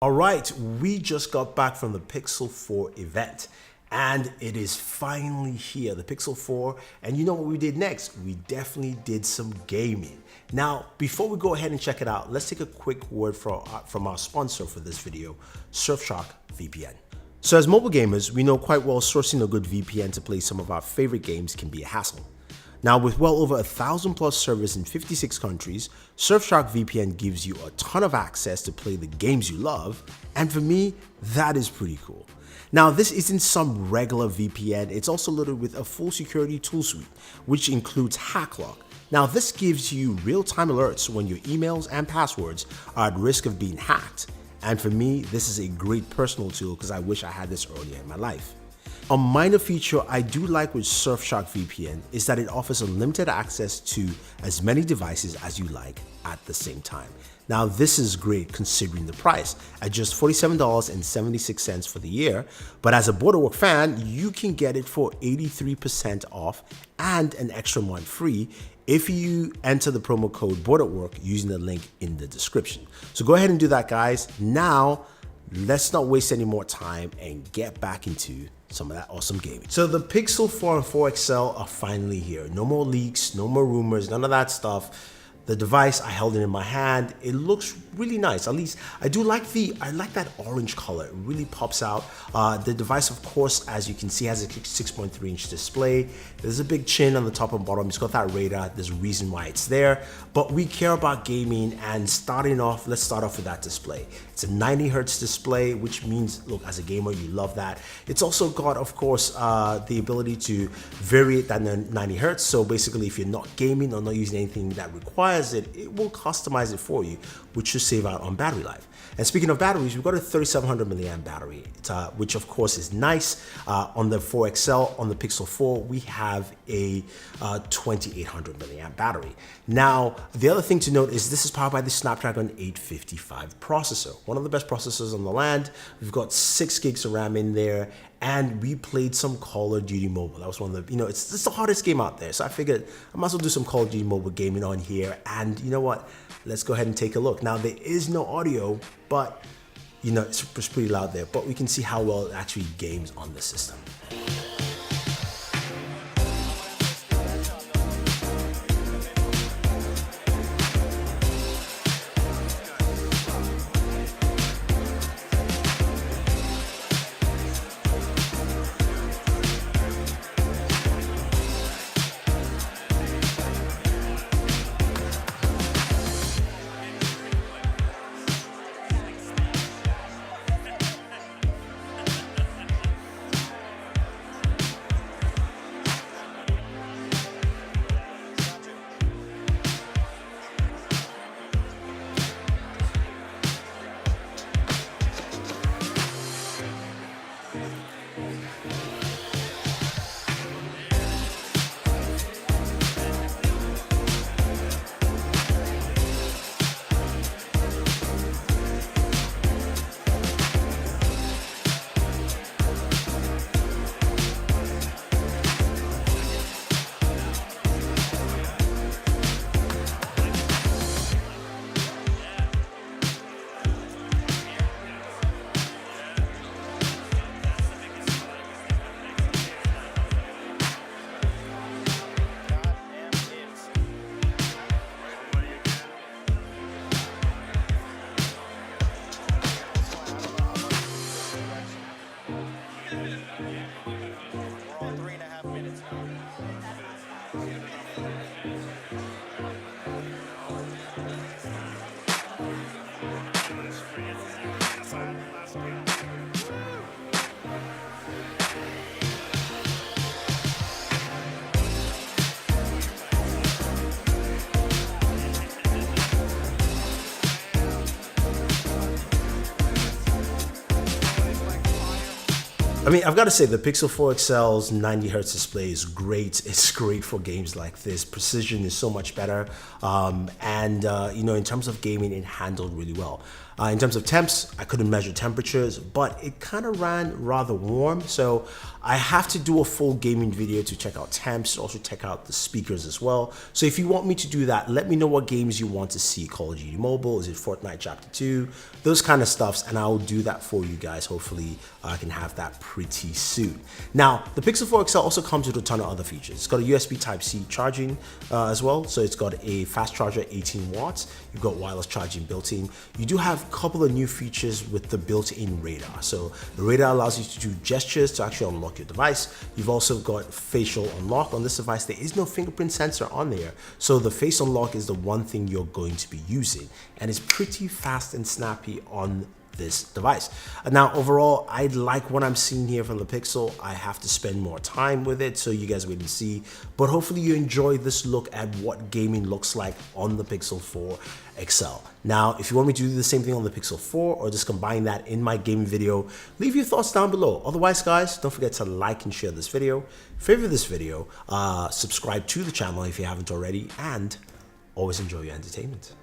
All right, we just got back from the Pixel 4 event and it is finally here, the Pixel 4. And you know what we did next? We definitely did some gaming. Now, before we go ahead and check it out, let's take a quick word from our sponsor for this video, Surfshark VPN. So as mobile gamers, we know quite well sourcing a good VPN to play some of our favorite games can be a hassle. Now, with well over 1,000 plus servers in 56 countries, Surfshark VPN gives you a ton of access to play the games you love, and for me, that is pretty cool. Now, this isn't some regular VPN, it's also loaded with a full security tool suite, which includes HackLock. Now, this gives you real-time alerts when your emails and passwords are at risk of being hacked, and for me, this is a great personal tool because I wish I had this earlier in my life. A minor feature I do like with Surfshark VPN is that it offers unlimited access to as many devices as you like at the same time. Now, this is great considering the price at just $47.76 for the year, but as a Borderwork fan, you can get it for 83% off and an extra month free if you enter the promo code Borderwork using the link in the description. So go ahead and do that, guys. Now, let's not waste any more time and get back into some of that awesome gaming. So the Pixel 4 and 4 XL are finally here. No more leaks, no more rumors, none of that stuff. The device, I held it in my hand. It looks really nice. At least I like that orange color. It really pops out. The device, of course, as you can see, has a 6.3-inch display. There's a big chin on the top and bottom. It's got that radar. There's a reason why it's there. But we care about gaming, and let's start off with that display. It's a 90 Hz display, which means, look, as a gamer, you love that. It's also got, of course, the ability to vary that 90 Hz. So basically, if you're not gaming or not using anything that requires it will customize it for you, which should save out on battery life. And speaking of batteries, we've got a 3700 milliamp battery, which of course is nice. On the 4XL, on the Pixel 4, we have a 2800 milliamp battery. Now, the other thing to note is this is powered by the Snapdragon 855 processor, one of the best processors on the land. We've got 6 gigs of RAM in there, and we played some Call of Duty Mobile. That was one of the, it's the hardest game out there. So I figured I might as well do some Call of Duty Mobile gaming on here. And you know what? Let's go ahead and take a look. Now, there is no audio, but it's pretty loud there. But we can see how well it actually games on the system. I mean, I've got to say the Pixel 4 XL's 90 Hz display is great. It's great for games like this. Precision is so much better. In terms of gaming, it handled really well. In terms of temps, I couldn't measure temperatures, but it kind of ran rather warm. So I have to do a full gaming video to check out temps, also check out the speakers as well. So if you want me to do that, let me know what games you want to see. Call of Duty Mobile, is it Fortnite Chapter 2, those kind of stuffs, and I'll do that for you guys. Hopefully I can have that pretty soon. Now, the Pixel 4 XL also comes with a ton of other features. It's got a USB Type-C charging as well. So it's got a fast charger, 18 watts. You've got wireless charging built in. You do have a couple of new features with the built-in radar. So the radar allows you to do gestures to actually unlock your device. You've also got facial unlock on this device. There is no fingerprint sensor on there. So the face unlock is the one thing you're going to be using. And it's pretty fast and snappy on this device. Now, overall, I like what I'm seeing here from the Pixel. I have to spend more time with it, so you guys wait and see. But hopefully you enjoy this look at what gaming looks like on the Pixel 4 XL. Now, if you want me to do the same thing on the Pixel 4 or just combine that in my gaming video, leave your thoughts down below. Otherwise, guys, don't forget to like and share this video, favorite this video, subscribe to the channel if you haven't already, and always enjoy your entertainment.